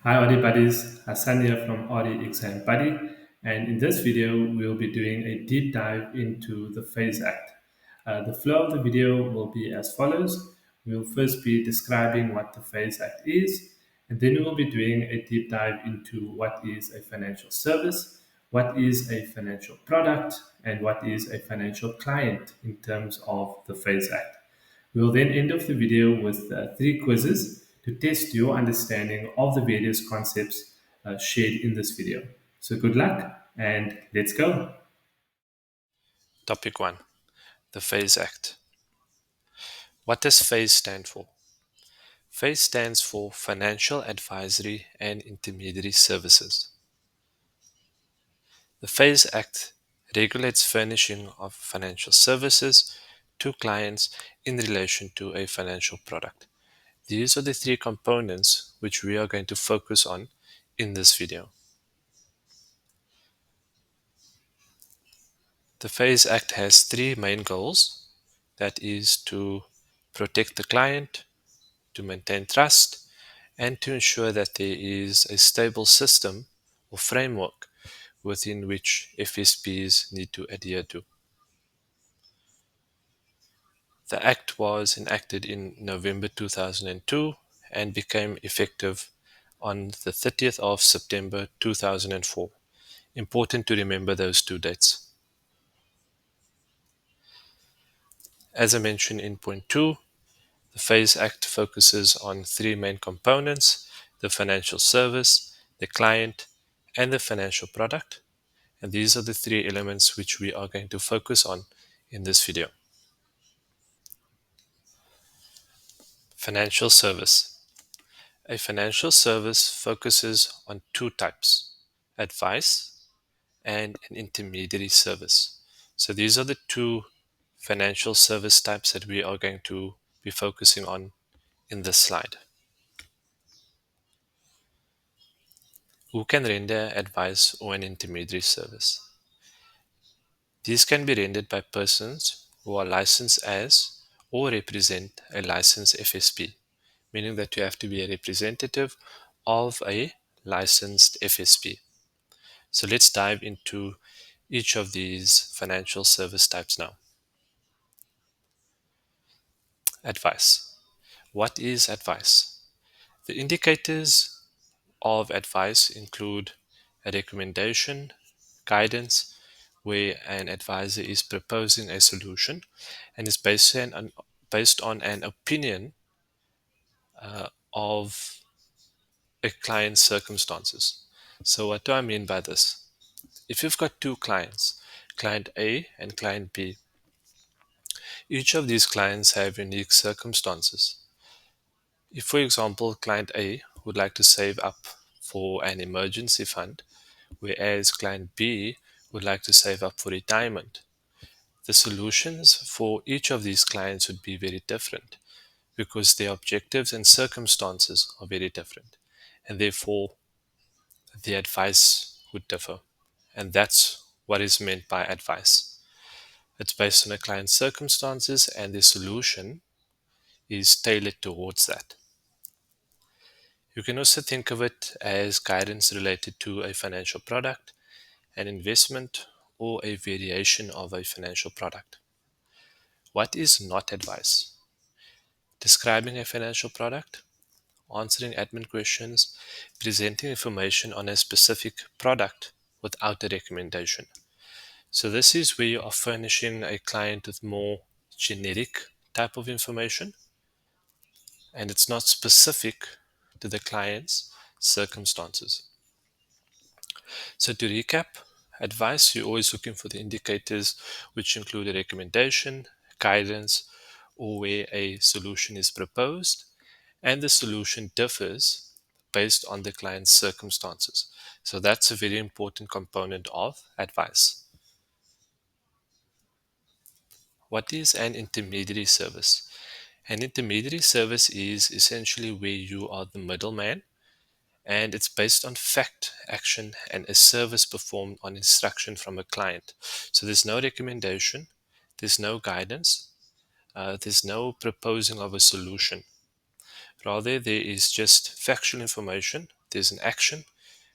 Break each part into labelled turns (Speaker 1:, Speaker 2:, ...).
Speaker 1: Hi Audi Buddies, Hassan here from Audi Exam Buddy, and in this video we'll be doing a deep dive into the FAIS Act. The flow of the video will be as follows. We'll first be describing what the FAIS Act is, and then we will be doing a deep dive into what is a financial service, what is a financial product, and what is a financial client in terms of the FAIS Act. We'll then end off the video with three quizzes to test your understanding of the various concepts shared in this video. So good luck and let's go.
Speaker 2: Topic 1. The FAIS Act. What does FAIS stand for? FAIS stands for Financial Advisory and Intermediary Services. The FAIS Act regulates furnishing of financial services to clients in relation to a financial product. These are the three components which we are going to focus on in this video. The FAIS Act has three main goals. That is to protect the client, to maintain trust, and to ensure that there is a stable system or framework within which FSPs need to adhere to. The Act was enacted in November 2002 and became effective on the 30th of September 2004. Important to remember those two dates. As I mentioned in point 2, the FAIS Act focuses on three main components: the financial service, the client, and the financial product. And these are the three elements which we are going to focus on in this video. Financial service. A financial service focuses on two types: advice and an intermediary service. So these are the two financial service types that we are going to be focusing on in this slide. Who can render advice or an intermediary service? These can be rendered by persons who are licensed as or represent a licensed FSP, meaning that you have to be a representative of a licensed FSP. So let's dive into each of these financial service types now. Advice. What is advice? The indicators of advice include a recommendation, guidance, where an advisor is proposing a solution and is based on an opinion of a client's circumstances. So, what do I mean by this? If you've got two clients, client A and client B, each of these clients have unique circumstances. If, for example, client A would like to save up for an emergency fund, whereas client B would like to save up for retirement, the solutions for each of these clients would be very different because their objectives and circumstances are very different, and therefore the advice would differ. And that's what is meant by advice. It's based on a client's circumstances, and the solution is tailored towards that. You can also think of it as guidance related to a financial product, an investment, or a variation of a financial product. What is not advice? Describing a financial product, answering admin questions, presenting information on a specific product without a recommendation. So this is where you are furnishing a client with more generic type of information, and it's not specific to the client's circumstances. So to recap, advice, you're always looking for the indicators which include a recommendation, guidance, or where a solution is proposed, and the solution differs based on the client's circumstances. So that's a very important component of advice. What is an intermediary service? An intermediary service is essentially where you are the middleman, and it's based on fact, action, and a service performed on instruction from a client. So there's no recommendation, there's no guidance, there's no proposing of a solution. Rather, there is just factual information there's an action,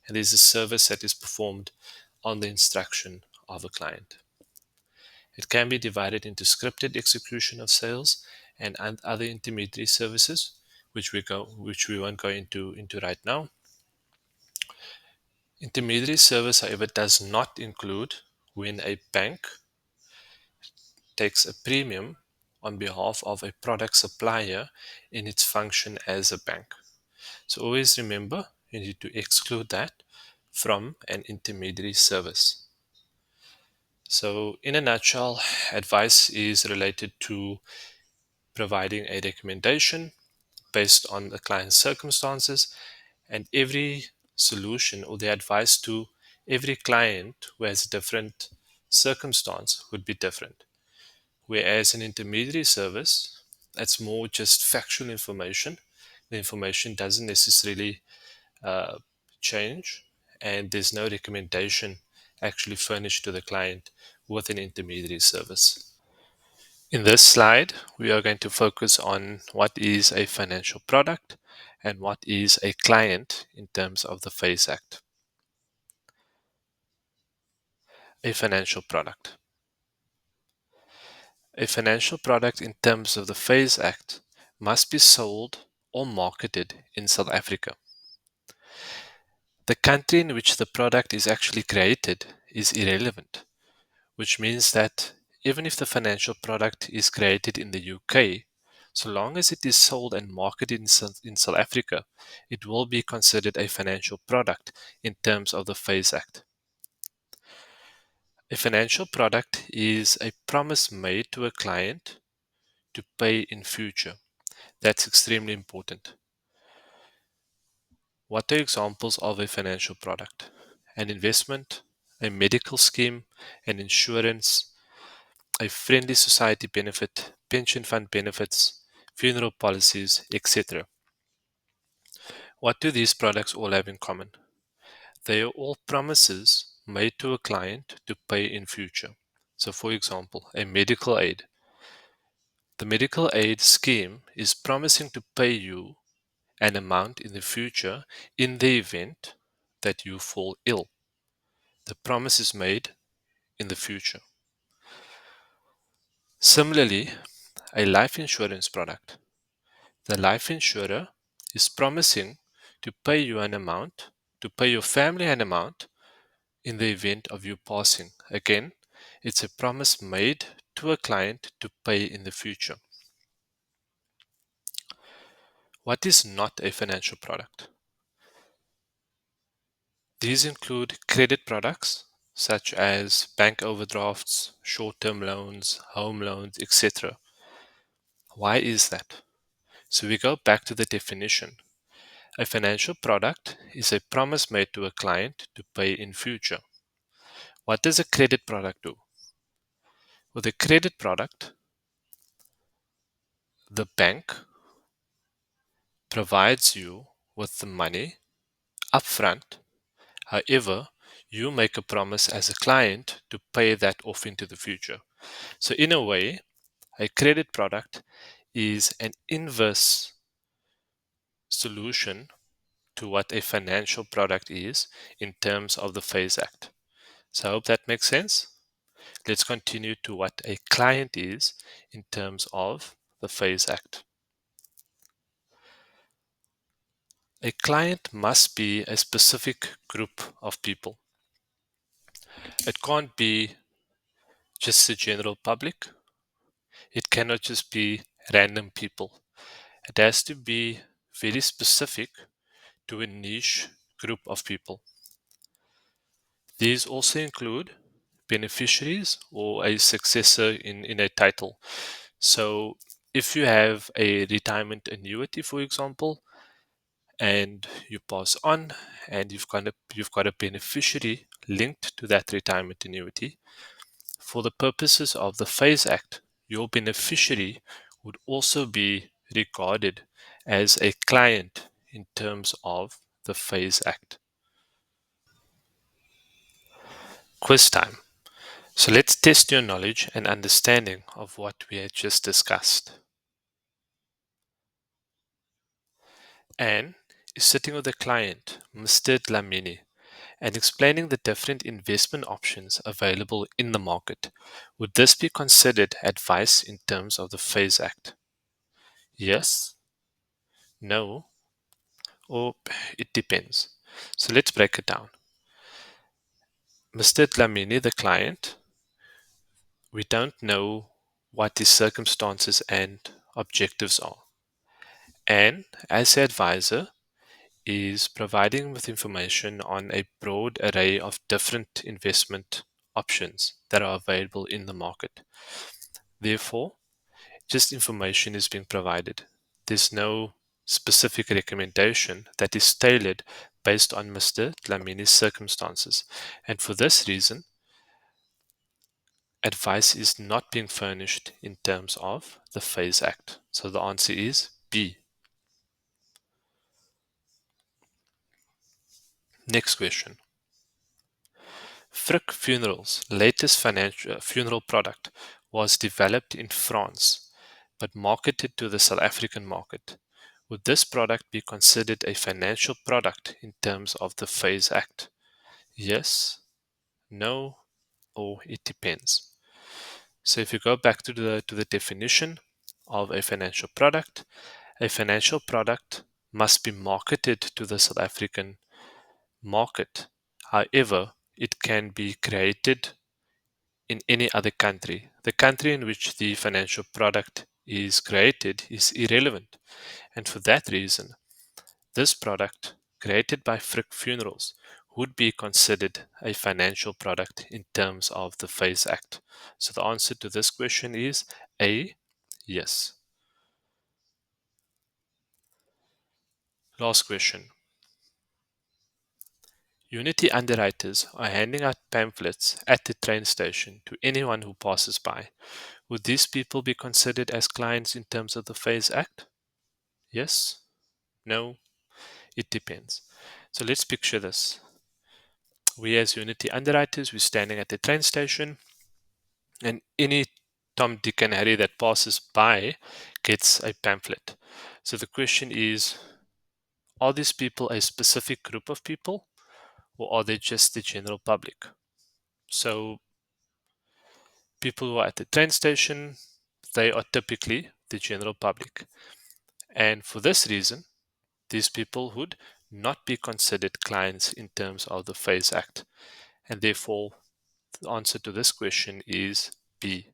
Speaker 2: and there's a service that is performed on the instruction of a client. It can be divided into scripted execution of sales and other intermediary services, which we won't go into right now. Intermediary service, however, does not include when a bank takes a premium on behalf of a product supplier in its function as a bank. So always remember, you need to exclude that from an intermediary service. So, in a nutshell, advice is related to providing a recommendation based on the client's circumstances, and every solution or the advice to every client who has a different circumstance would be different. Whereas an intermediary service, that's more just factual information. The information doesn't necessarily uh, change, and there's no recommendation actually furnished to the client with an intermediary service. In this slide, we are going to focus on what is a financial product and what is a client in terms of the FAIS Act. A financial product. A financial product in terms of the FAIS Act must be sold or marketed in South Africa. The country in which the product is actually created is irrelevant, which means that even if the financial product is created in the UK, so long as it is sold and marketed in South Africa, it will be considered a financial product in terms of the FAIS Act. A financial product is a promise made to a client to pay in future. That's extremely important. What are examples of a financial product? An investment, a medical scheme, an insurance, a friendly society benefit, pension fund benefits, funeral policies, etc. What do these products all have in common? They are all promises made to a client to pay in future. So, for example, a medical aid. The medical aid scheme is promising to pay you an amount in the future in the event that you fall ill. The promise is made in the future. Similarly, a life insurance product. The life insurer is promising to pay you an amount, to pay your family an amount in the event of you passing. Again, it's a promise made to a client to pay in the future. What is not a financial product? These include credit products such as bank overdrafts, short term loans, home loans, etc. Why is that? So we go back to the definition. A financial product is a promise made to a client to pay in future. What does a credit product do? With a credit product, the bank provides you with the money upfront. However, you make a promise as a client to pay that off into the future. So, in a way, a credit product is an inverse solution to what a financial product is in terms of the FAIS Act. So, I hope that makes sense. Let's continue to what a client is in terms of the FAIS Act. A client must be a specific group of people. It can't be just the general public. It cannot just be random people. It has to be very specific to a niche group of people. These also include beneficiaries or a successor in a title. So if you have a retirement annuity, for example, and you pass on and you've got a beneficiary linked to that retirement annuity, for the purposes of the FAIS Act, your beneficiary would also be regarded as a client in terms of the FAIS Act. Quiz time. So let's test your knowledge and understanding of what we had just discussed. Anne, is sitting with the client, Mr. Dlamini, and explaining the different investment options available in the market. Would this be considered advice in terms of the FAIS Act? Yes, no, or it depends. So let's break it down. Mr. Dlamini, the client, we don't know what his circumstances and objectives are. And as the advisor, is providing with information on a broad array of different investment options that are available in the market. Therefore, just information is being provided. There's no specific recommendation that is tailored based on Mr. Dlamini's circumstances. And for this reason, advice is not being furnished in terms of the FAIS Act. So the answer is B. Next question. Frick Funerals' latest funeral product was developed in France but marketed to the South African market. Would this product be considered a financial product in terms of the FAIS Act? Yes, no, or it depends. So if you go back to the definition of a financial product must be marketed to the South African market. However, it can be created in any other country. The country in which the financial product is created is irrelevant. And for that reason, this product created by Frick Funerals would be considered a financial product in terms of the FAIS Act. So the answer to this question is A, yes. Last question. Unity underwriters are handing out pamphlets at the train station to anyone who passes by. Would these people be considered as clients in terms of the FAIS Act? Yes? No? It depends. So let's picture this. We as Unity underwriters, we're standing at the train station, and any Tom, Dick, and Harry that passes by gets a pamphlet. So the question is, are these people a specific group of people, or are they just the general public? So people who are at the train station, they are typically the general public. And for this reason, these people would not be considered clients in terms of the FAIS Act. And therefore, the answer to this question is B.